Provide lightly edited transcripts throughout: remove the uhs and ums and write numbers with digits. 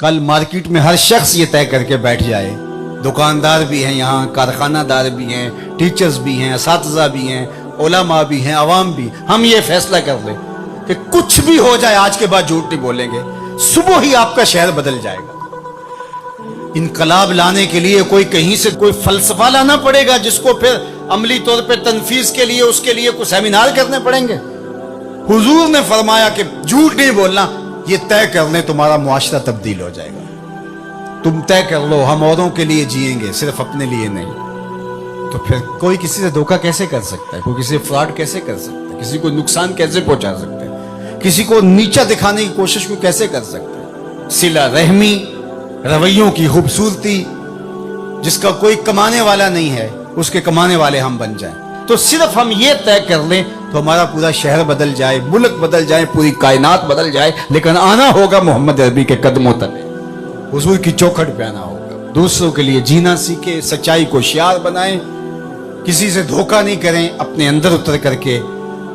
کل مارکیٹ میں ہر شخص یہ طے کر کے بیٹھ جائے، دکاندار بھی ہیں یہاں، کارخانہ دار بھی ہیں، ٹیچرز بھی ہیں، اساتذہ بھی ہیں، علماء بھی ہیں، عوام بھی، ہم یہ فیصلہ کر لیں کہ کچھ بھی ہو جائے آج کے بعد جھوٹ نہیں بولیں گے، صبح ہی آپ کا شہر بدل جائے گا۔ انقلاب لانے کے لیے کوئی کہیں سے کوئی فلسفہ لانا پڑے گا جس کو پھر عملی طور پہ تنفیذ کے لیے اس کے لیے کوئی سیمینار کرنے پڑیں گے۔ حضور نے فرمایا کہ جھوٹ نہیں بولنا، یہ طے کر لیں تمہارا معاشرہ تبدیل ہو جائے گا۔ تم طے کر لو ہم اوروں کے لیے جئیں گے، صرف اپنے لیے نہیں۔ تو پھر کوئی کسی سے دھوکہ کیسے کر سکتا ہے؟ کوئی کسی سے فراڈ کیسے کر سکتا ہے؟ کسی کو نقصان کیسے پہنچا سکتا ہے؟ کسی کو نیچا دکھانے کی کوشش کو کیسے کر سکتا ہے؟ صلہ رحمی، رویوں کی خوبصورتی، جس کا کوئی کمانے والا نہیں ہے اس کے کمانے والے ہم بن جائیں۔ تو صرف ہم یہ طے کر لیں تو ہمارا پورا شہر بدل جائے، ملک بدل جائے، پوری کائنات بدل جائے، لیکن آنا ہوگا محمد عربی کے قدموں تلے، حضور کی چوکھٹ پہ آنا ہوگا۔ دوسروں کے لیے جینا سیکھیں، سچائی کو شعار بنائیں، کسی سے دھوکہ نہیں کریں، اپنے اندر اتر کر کے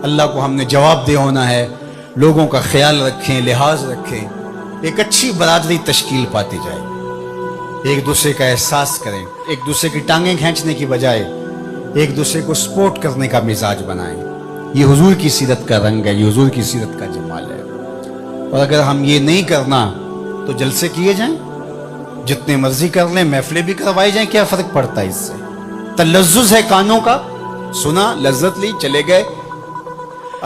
اللہ کو ہم نے جواب دہ ہونا ہے، لوگوں کا خیال رکھیں، لحاظ رکھیں، ایک اچھی برادری تشکیل پاتی جائے، ایک دوسرے کا احساس کریں، ایک دوسرے کی ٹانگیں کھینچنے کی بجائے ایک دوسرے کو سپورٹ کرنے کا مزاج بنائیں۔ یہ حضور کی سیرت کا رنگ ہے، یہ حضور کی سیرت کا جمال ہے۔ اور اگر ہم یہ نہیں کرنا تو جلسے کیے جائیں، جتنے مرضی کر لیں، محفلیں بھی کروائی جائیں، کیا فرق پڑتا ہے اس سے؟ تلذذ ہے کانوں کا، سنا، لذت لی، چلے گئے،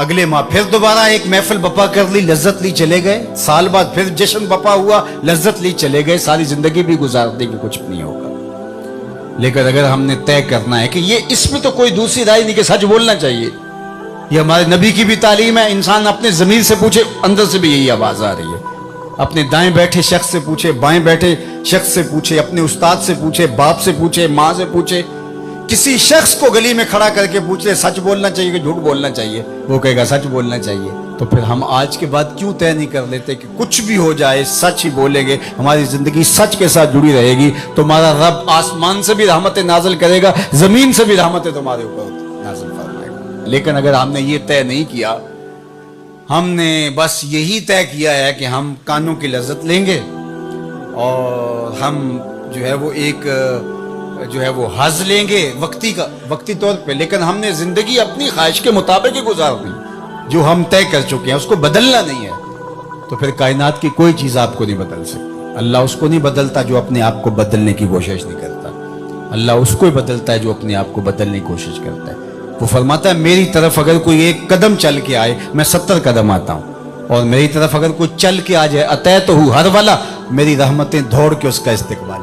اگلے ماہ پھر دوبارہ ایک محفل بپا کر لی، لذت لی، چلے گئے، سال بعد پھر جشن بپا ہوا، لذت لی، چلے گئے، ساری زندگی بھی گزار دیں گے، کچھ نہیں ہوگا۔ لیکن اگر ہم نے طے کرنا ہے کہ یہ اس میں تو کوئی دوسری رائے نہیں کہ سچ بولنا چاہیے، یہ ہمارے نبی کی بھی تعلیم ہے، انسان اپنے ضمیر سے پوچھے، اندر سے بھی یہی آواز آ رہی ہے، اپنے دائیں بیٹھے شخص سے پوچھے، بائیں بیٹھے شخص سے پوچھے، اپنے استاد سے پوچھے، باپ سے پوچھے، ماں سے پوچھے، کسی شخص کو گلی میں کھڑا کر کے پوچھ لے سچ بولنا چاہیے کہ جھوٹ بولنا چاہیے، وہ کہے گا سچ بولنا چاہیے۔ تو پھر ہم آج کے بعد کیوں طے نہیں کر لیتے کہ کچھ بھی ہو جائے سچ ہی بولیں گے، ہماری زندگی سچ کے ساتھ جڑی رہے گی، تمہارا رب آسمان سے بھی رحمتیں نازل کرے گا، زمین سے بھی رحمتیں تمہارے اوپر نازل فرمائے گا۔ لیکن اگر ہم نے یہ طے نہیں کیا، ہم نے بس یہی طے کیا ہے کہ ہم کانوں کی لذت لیں گے اور ہم جو ہے وہ ایک وہ حظ لیں گے وقتی طور پہ، لیکن ہم نے زندگی اپنی خواہش کے مطابق ہی گزارنی، جو ہم طے کر چکے ہیں اس کو بدلنا نہیں ہے، تو پھر کائنات کی کوئی چیز آپ کو نہیں بدل سکتی۔ اللہ اس کو نہیں بدلتا جو اپنے آپ کو بدلنے کی کوشش نہیں کرتا، اللہ اس کو ہی بدلتا ہے جو اپنے آپ کو بدلنے کی کوشش کرتا ہے۔ وہ فرماتا ہے میری طرف اگر کوئی ایک قدم چل کے آئے میں 70 قدم آتا ہوں، اور میری طرف اگر کوئی چل کے آ جائے اتیتہ ہر والا، میری رحمتیں دوڑ کے اس کا استقبال